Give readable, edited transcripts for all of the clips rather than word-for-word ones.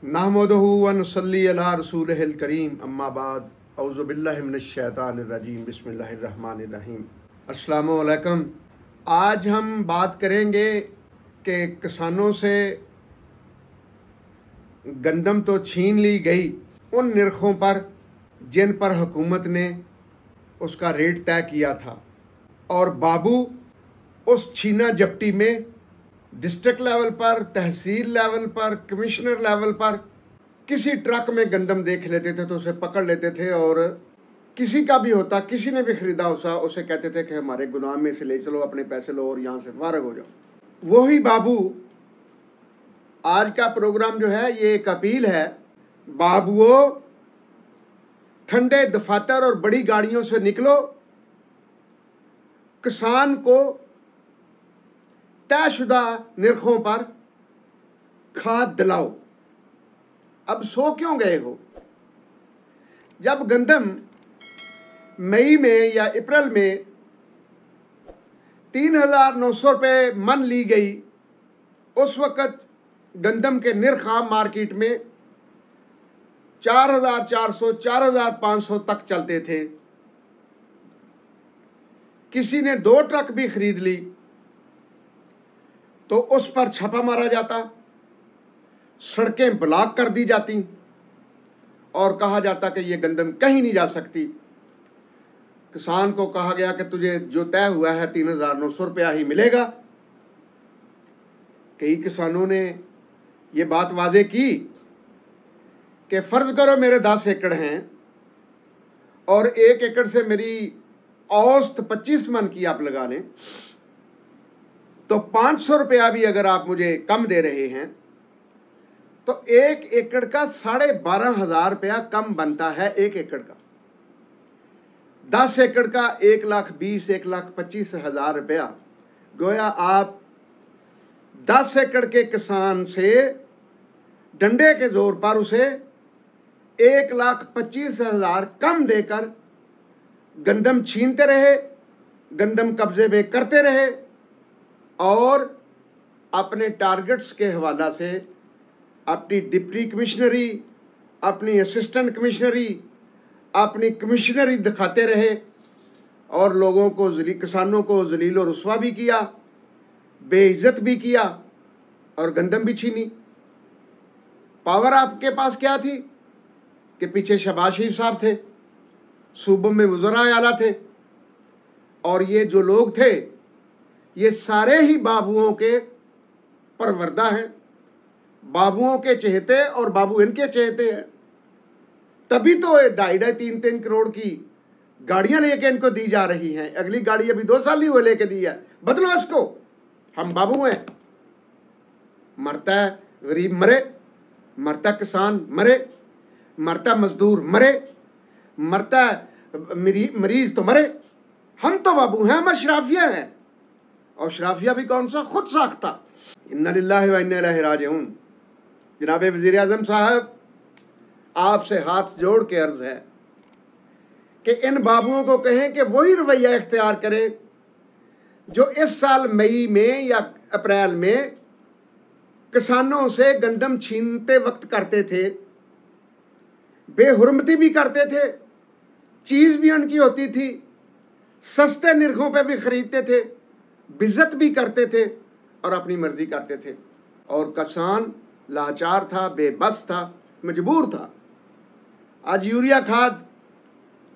नहमदुहु व नुसल्ली अला रसूलिहिल करीम अम्मा बाद औज़ु बिल्लाहि मिनश शैतानिर रजीम बिस्मिल्लाहिर रहमानिर रहीम। अस्सलामु अलैकुम। आज हम बात करेंगे कि किसानों से गंदम तो छीन ली गई उन निरखों पर जिन पर हुकूमत ने उसका रेट तय किया था, और बाबू उस छीना जप्टी में डिस्ट्रिक्ट लेवल पर, तहसील लेवल पर, कमिश्नर लेवल पर किसी ट्रक में गंदम देख लेते थे तो उसे पकड़ लेते थे, और किसी का भी होता, किसी ने भी खरीदा उसे कहते थे कि हमारे गुदाम में से ले चलो, अपने पैसे लो और यहाँ से फारग हो जाओ। वही बाबू आज का प्रोग्राम जो है ये एक अपील है। बाबुओ, ठंडे दफातर और बड़ी गाड़ियों से निकलो, किसान को तयशुदा निरखों पर खाद दिलाओ। अब सो क्यों गए हो? जब गंदम मई में या अप्रैल में 3,900 रुपये मन ली गई, उस वक़्त गंदम के निर्ख आम मार्केट में 4,400 4,500 तक चलते थे। किसी ने 2 ट्रक भी खरीद ली तो उस पर छापा मारा जाता, सड़कें ब्लॉक कर दी जाती और कहा जाता कि ये गंदम कहीं नहीं जा सकती। किसान को कहा गया कि तुझे जो तय हुआ है 3,900 रुपया ही मिलेगा। कई किसानों ने ये बात वादे की कि फर्ज करो मेरे 10 एकड़ हैं और 1 एकड़ से मेरी औसत 25 मन की आप लगा लें, तो 500 रुपया भी अगर आप मुझे कम दे रहे हैं तो 1 एकड़ का 12,500 रुपया कम बनता है। 1 एकड़ का 10 एकड़ का 1,20,000 1,25,000 रुपया। गोया आप 10 एकड़ के किसान से डंडे के जोर पर उसे 1,25,000 कम देकर गंदम छीनते रहे, गंदम कब्जे में करते रहे और अपने टारगेट्स के हवाला से अपनी डिप्टी कमिश्नरी, अपनी असिस्टेंट कमिश्नरी, अपनी कमिश्नरी दिखाते रहे और लोगों को, किसानों को जलील और रुस्वा भी किया, बेइज्जत भी किया और गंदम भी छीनी। पावर आपके पास क्या थी कि पीछे शहबाज शरीफ साहब थे, सूबों में वज़राए आला थे, और ये जो लोग थे ये सारे ही बाबुओं के परवरदा हैं, बाबुओं के चहेते, और बाबू इनके चहेते हैं। तभी तो 2.5-3 करोड़ की गाड़ियां लेके इनको दी जा रही हैं। अगली गाड़ी अभी 2 साल ही हुए लेके दी है, बदलो इसको। हम बाबू हैं। मरता है गरीब मरे, मरता किसान मरे, मरता मजदूर मरे, मरता मरीज तो मरे। हम तो बाबू हैं, हम अशराफिया हैं। और शराफिया भी कौन सा? खुद साख्ता। इन्ना लिल्लाहि व इन्ना इलैहि राजिऊन। जनाब वज़ीर आज़म साहब, आपसे हाथ जोड़ के अर्ज है कि इन बाबुओं को कहें कि वही रवैया इख्तियार करें जो इस साल मई में या अप्रैल में किसानों से गंदम छीनते वक्त करते थे। बेहुरमती भी करते थे, चीज भी उनकी होती थी, सस्ते निरखों पे भी खरीदते थे, बिज़्ज़त भी करते थे और अपनी मर्जी करते थे। और किसान लाचार था, बेबस था, मजबूर था। आज यूरिया खाद,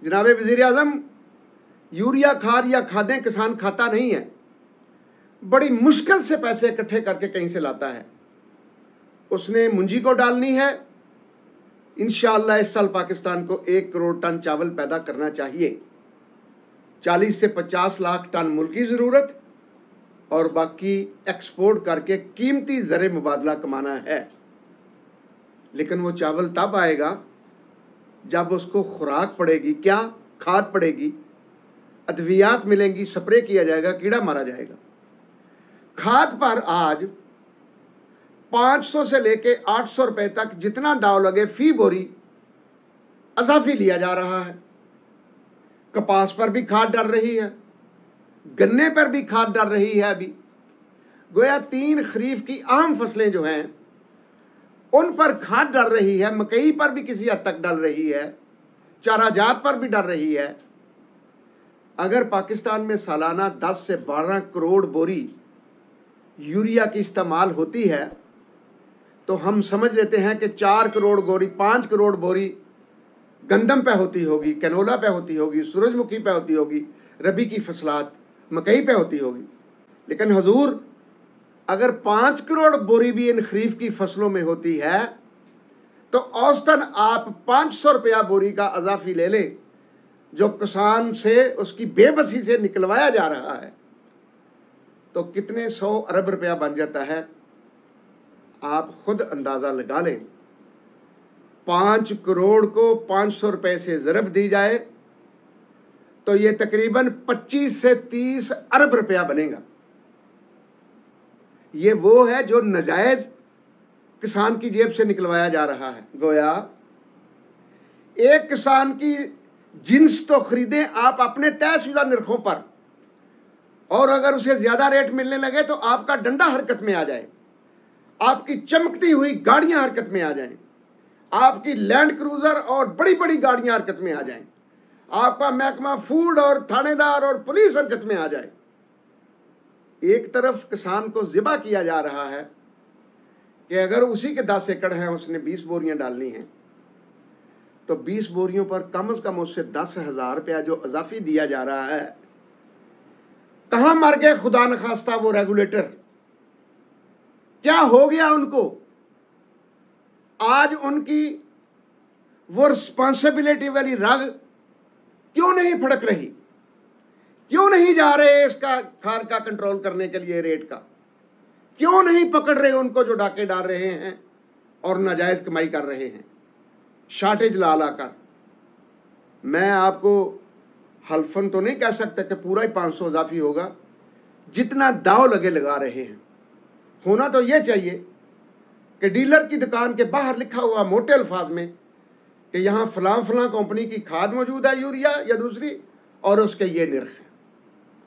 जनाब वज़ीर आज़म, यूरिया खाद या खादें किसान खाता नहीं है, बड़ी मुश्किल से पैसे इकट्ठे करके कहीं से लाता है। उसने मुंजी को डालनी है। इंशाअल्लाह इस साल पाकिस्तान को 1 करोड़ टन चावल पैदा करना चाहिए। 40 से 50 लाख टन मुल्की ज़रूरत और बाकी एक्सपोर्ट करके कीमती ज़र मुबादला कमाना है। लेकिन वो चावल तब आएगा जब उसको खुराक पड़ेगी। क्या? खाद पड़ेगी, अद्वियात मिलेंगी, स्प्रे किया जाएगा, कीड़ा मारा जाएगा। खाद पर आज 500 से लेके 800 रुपए तक जितना दाव लगे फी बोरी अजाफी लिया जा रहा है। कपास पर भी खाद डल रही है, गन्ने पर भी खाद डल रही है। अभी गोया 3 खरीफ की अहम फसलें जो हैं उन पर खाद डल रही है, मकई पर भी किसी हद तक डल रही है, चारा जात पर भी डल रही है। अगर पाकिस्तान में सालाना 10 से 12 करोड़ बोरी यूरिया की इस्तेमाल होती है तो हम समझ लेते हैं कि 4 करोड़ बोरी, 5 करोड़ बोरी गंदम पे होती होगी, कैनोला पे होती होगी, सूरजमुखी पे होती होगी, रबी की फसलात मकई पे होती होगी। लेकिन हुजूर, अगर 5 करोड़ बोरी भी इन खरीफ की फसलों में होती है तो औसतन आप 500 रुपया बोरी का अजाफी ले लें जो किसान से उसकी बेबसी से निकलवाया जा रहा है, तो कितने 100 अरब रुपया बन जाता है। आप खुद अंदाजा लगा लें। 5 करोड़ को 500 रुपए से ज़रब दी जाए तो ये तकरीबन 25 से 30 अरब रुपया बनेगा। ये वो है जो नजायज किसान की जेब से निकलवाया जा रहा है। गोया एक किसान की जिन्स तो खरीदें आप अपने तयशुदा निर्खों पर, और अगर उसे ज्यादा रेट मिलने लगे तो आपका डंडा हरकत में आ जाए, आपकी चमकती हुई गाड़ियां हरकत में आ जाएं, आपकी लैंड क्रूजर और बड़ी बड़ी गाड़ियां हरकत में आ जाएं, आपका महकमा फूड और थानेदार और पुलिस हरकत में आ जाए। एक तरफ किसान को ज़िबा किया जा रहा है कि अगर उसी के 10 एकड़ हैं, उसने 20 बोरियां डालनी हैं, तो 20 बोरियों पर कम से कम उससे 10,000 रुपया जो अजाफी दिया जा रहा है, कहां मर गए खुदा न खास्ता वो रेगुलेटर? क्या हो गया उनको? आज उनकी वो रिस्पॉन्सिबिलिटी वाली रग क्यों नहीं फड़क रही? क्यों नहीं जा रहे इसका खाद का कंट्रोल करने के लिए, रेट का? क्यों नहीं पकड़ रहे उनको जो डाके डाल रहे हैं और नाजायज कमाई कर रहे हैं शार्टेज ला लाकर? मैं आपको हल्फन तो नहीं कह सकता कि पूरा ही 500 इजाफी होगा, जितना दाव लगे लगा रहे हैं। होना तो यह चाहिए कि डीलर की दुकान के बाहर लिखा हुआ मोटे अल्फाज में कि यहां फलां फलां कंपनी की खाद मौजूद है, यूरिया या दूसरी, और उसके ये निर्ख है,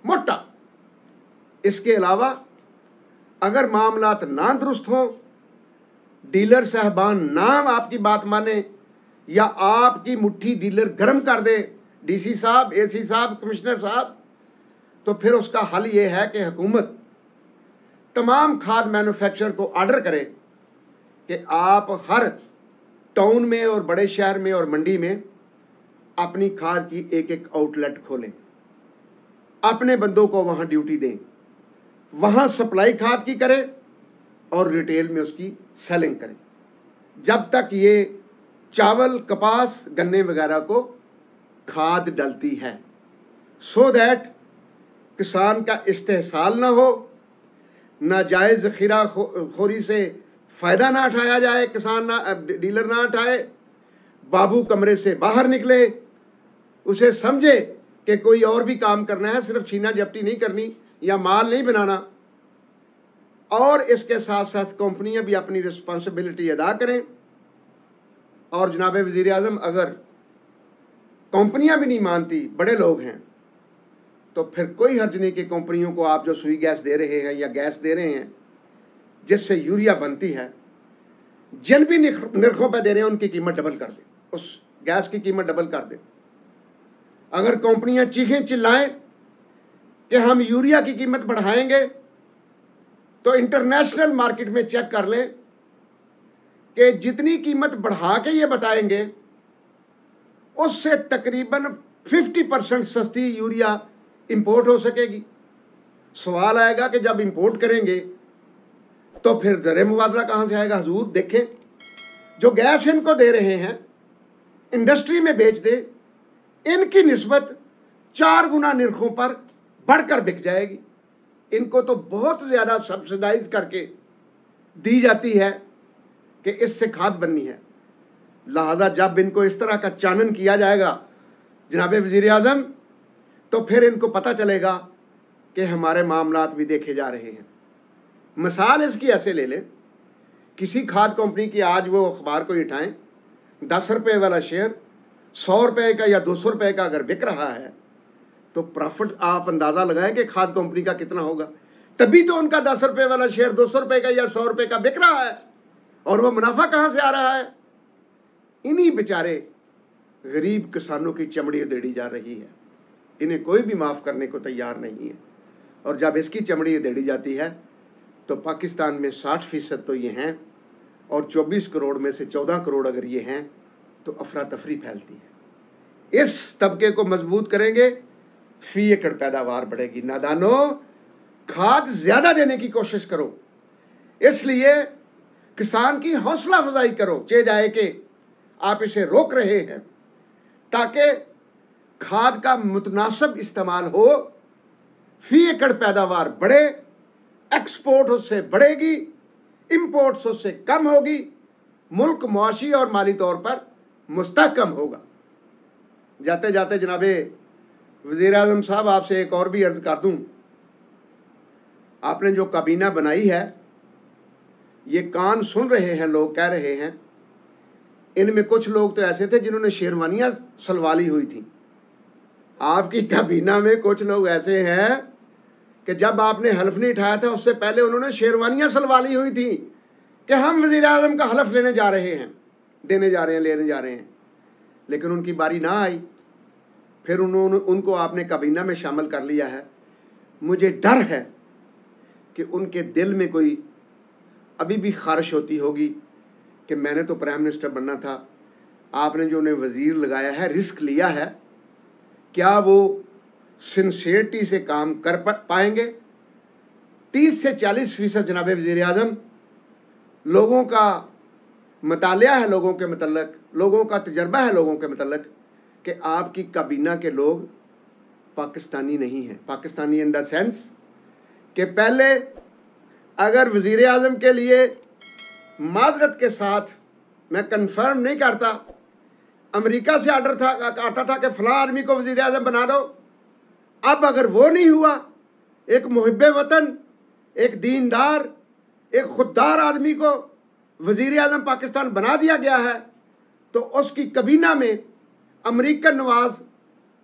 मोटा। इसके अलावा अगर मामलात ना दुरुस्त हों, डीलर साहबान ना आपकी बात माने या आपकी मुट्ठी डीलर गर्म कर दे, डीसी साहब, एसी साहब, कमिश्नर साहब, तो फिर उसका हल ये है कि हुकूमत तमाम खाद मैन्युफैक्चरर को ऑर्डर करे कि आप हर टाउन में और बड़े शहर में और मंडी में अपनी खाद की एक एक आउटलेट खोलें, अपने बंदों को वहां ड्यूटी दें, वहां सप्लाई खाद की करें और रिटेल में उसकी सेलिंग करें, जब तक ये चावल, कपास, गन्ने वगैरह को खाद डलती है, सो दैट किसान का इस्तेहसाल ना हो, नाजायज ज़ख़ीरा खोरी से फायदा ना उठाया जाए, किसान ना, डीलर ना उठाए, बाबू कमरे से बाहर निकले, उसे समझे कि कोई और भी काम करना है, सिर्फ छीना झपटी नहीं करनी या माल नहीं बनाना। और इसके साथ साथ कंपनियां भी अपनी रिस्पॉन्सिबिलिटी अदा करें। और जनाब वज़ीर आज़म, अगर कंपनियां भी नहीं मानती, बड़े लोग हैं, तो फिर कोई हर्ज नहीं कि कंपनियों को आप जो सुई गैस दे रहे हैं या गैस दे रहे हैं जिससे यूरिया बनती है, जिन भी निर्खों पर दे रहे हैं उनकी कीमत डबल कर दें, उस गैस की कीमत डबल कर दें। अगर कंपनियां चीखें चिल्लाएं कि हम यूरिया की कीमत बढ़ाएंगे, तो इंटरनेशनल मार्केट में चेक कर लें कि जितनी कीमत बढ़ा के ये बताएंगे उससे तकरीबन 50% सस्ती यूरिया इंपोर्ट हो सकेगी। सवाल आएगा कि जब इंपोर्ट करेंगे तो फिर ज़र मुबादला कहां से आएगा? हुजूर देखें, जो गैस इनको दे रहे हैं, इंडस्ट्री में बेच दे, इनकी निस्बत 4 गुना निर्खों पर बढ़कर बिक जाएगी। इनको तो बहुत ज्यादा सब्सिडाइज करके दी जाती है कि इससे खाद बननी है। लिहाजा जब इनको इस तरह का चानन किया जाएगा जनाब वज़ीर आज़म, तो फिर इनको पता चलेगा कि हमारे मामलात भी देखे जा रहे हैं। मिसाल इसकी ऐसे ले लें, किसी खाद कंपनी की आज वो अखबार को उठाएं, 10 रुपए वाला शेयर 100 रुपए का या 200 रुपए का अगर बिक रहा है, तो प्रॉफिट आप अंदाजा लगाएं कि खाद कंपनी का कितना होगा। तभी तो उनका 10 रुपए वाला शेयर 200 रुपए का या 100 रुपए का बिक रहा है। और वो मुनाफा कहाँ से आ रहा है? इन्हीं बेचारे गरीब किसानों की चमड़ी उधेड़ी जा रही है। इन्हें कोई भी माफ़ करने को तैयार नहीं है। और जब इसकी चमड़ी उधेड़ी जाती है तो पाकिस्तान में 60% तो ये हैं, और 24 करोड़ में से 14 करोड़ अगर ये हैं तो अफरा तफरी फैलती है। इस तबके को मजबूत करेंगे, फी एकड़ पैदावार बढ़ेगी। नादानो, खाद ज्यादा देने की कोशिश करो, इसलिए किसान की हौसला अफजाई करो, चे जाए कि आप इसे रोक रहे हैं, ताकि खाद का मुतनासिब इस्तेमाल हो, फी एकड़ पैदावार बढ़े, एक्सपोर्ट उससे बढ़ेगी, इंपोर्ट्स उससे कम होगी, मुल्क मुआशी और माली तौर पर मुस्तहकम होगा। जाते जाते जनाबे वज़ीर आज़म साहब, आपसे एक और भी अर्ज कर दूं, आपने जो काबीना बनाई है, ये कान सुन रहे हैं, लोग कह रहे हैं, इनमें कुछ लोग तो ऐसे थे जिन्होंने शेरवानियां सलवाली हुई थी। आपकी काबीना में कुछ लोग ऐसे हैं कि जब आपने हल्फ नहीं उठाया था उससे पहले उन्होंने शेरवानियां सलवाली हुई थी कि हम वज़ीर आज़म का हल्फ लेने जा रहे हैं, देने जा रहे हैं, लेने जा रहे हैं, लेकिन उनकी बारी ना आई। फिर उनको आपने काबीना में शामिल कर लिया है। मुझे डर है कि उनके दिल में कोई अभी भी ख्वाहिश होती होगी कि मैंने तो प्राइम मिनिस्टर बनना था, आपने जो उन्हें वजीर लगाया है, रिस्क लिया है, क्या वो सिंसियरिटी से काम कर पाएंगे? 30 से 40% जनाब वज़ीर आज़म, लोगों का मुतालिया है, लोगों के मतलब, लोगों का तजर्बा है लोगों के मतलब कि आपकी काबीना के लोग पाकिस्तानी नहीं हैं। पाकिस्तानी इन द सेंस कि पहले अगर वज़ीर आज़म के लिए माजरत के साथ, मैं कंफर्म नहीं करता, अमेरिका से आर्डर आता था कि फलां आदमी को वज़ीर आज़म बना दो, अब अगर वो नहीं हुआ, एक मुहिब्बे वतन, एक दीनदार, एक खुददार आदमी को वज़ीर आज़म पाकिस्तान बना दिया गया है, तो उसकी काबीना में अमेरिकन नवाज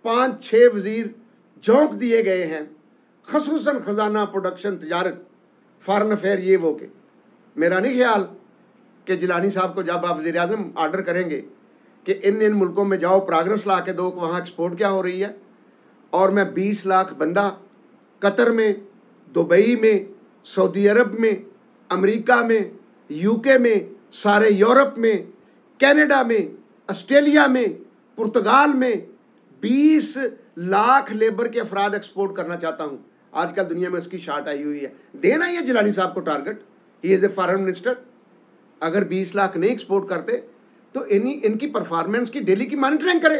5-6 वज़ीर झोंक दिए गए हैं, खसूसन खजाना, प्रोडक्शन, तिजारत, फॉरेन अफेयर, ये वो के। मेरा नहीं ख्याल कि जिलानी साहब को जब आप वज़ीर आज़म आर्डर करेंगे कि इन मुल्कों में जाओ, प्रोग्रेस ला के दो, वहाँ एक्सपोर्ट क्या हो रही है, और मैं 20 लाख बंदा कतर में, दुबई में, सऊदी अरब में, अमेरिका में, यूके में, सारे यूरोप में, कनाडा में, ऑस्ट्रेलिया में, पुर्तगाल में 20 लाख लेबर के अफराद एक्सपोर्ट करना चाहता हूं। आजकल दुनिया में उसकी शार्ट आई हुई है। देना ही है जिलानी साहब को target, he is a foreign minister. अगर 20 लाख नहीं एक्सपोर्ट करते तो इनकी परफॉर्मेंस की डेली की मॉनिटरिंग करे।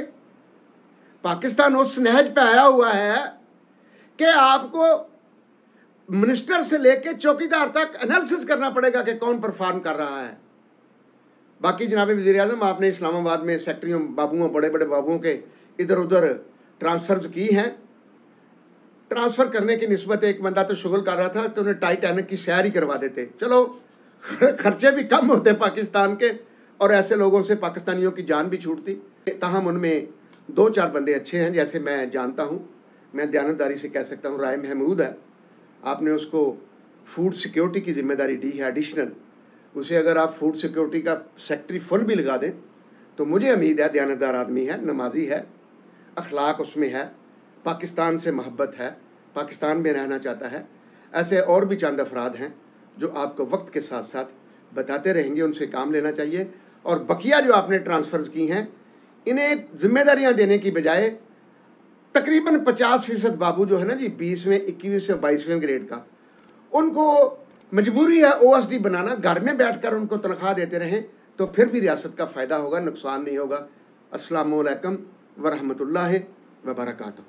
पाकिस्तान उस नहज पे आया हुआ है कि आपको मिनिस्टर से लेके चौकीदार तक एनालिसिस करना पड़ेगा कि कौन परफॉर्म कर रहा है। बाकी जनाब वज़ीर आज़म, आपने इस्लामाबाद में सेक्रेटरियों बाबुओं, बड़े बड़े बाबुओं के इधर उधर ट्रांसफर्स की हैं। ट्रांसफर करने की निस्बत एक बंदा तो शुगल कर रहा था कि उन्हें टाइटैनिक की सैर ही करवा देते, चलो खर्चे भी कम होते पाकिस्तान के, और ऐसे लोगों से पाकिस्तानियों की जान भी छूटती। ताहम उनमें 2-4 बंदे अच्छे हैं, जैसे मैं जानता हूँ, मैं दयानतदारी से कह सकता हूँ, राय महमूद है, आपने उसको फूड सिक्योरिटी की जिम्मेदारी दी है एडिशनल। उसे अगर आप फूड सिक्योरिटी का सेक्रेटरी फुल भी लगा दें तो मुझे उम्मीद है, दयानतदार आदमी है, नमाजी है, अखलाक उसमें है, पाकिस्तान से मोहब्बत है, पाकिस्तान में रहना चाहता है। ऐसे और भी चंद अफराद हैं जो आपको वक्त के साथ साथ बताते रहेंगे, उनसे काम लेना चाहिए। और बकिया जो आपने ट्रांसफर्स की हैं, इन्हें जिम्मेदारियां देने की बजाय तकरीबन 50% बाबू जो है ना जी, 20वें, 21वें, 22वें ग्रेड का, उनको मजबूरी है ओएसडी बनाना, घर में बैठकर उनको तनख्वाह देते रहें तो फिर भी रियासत का फ़ायदा होगा, नुकसान नहीं होगा। अस्सलामु अलैकुम व रहमतुल्लाहि व बरकातुहू।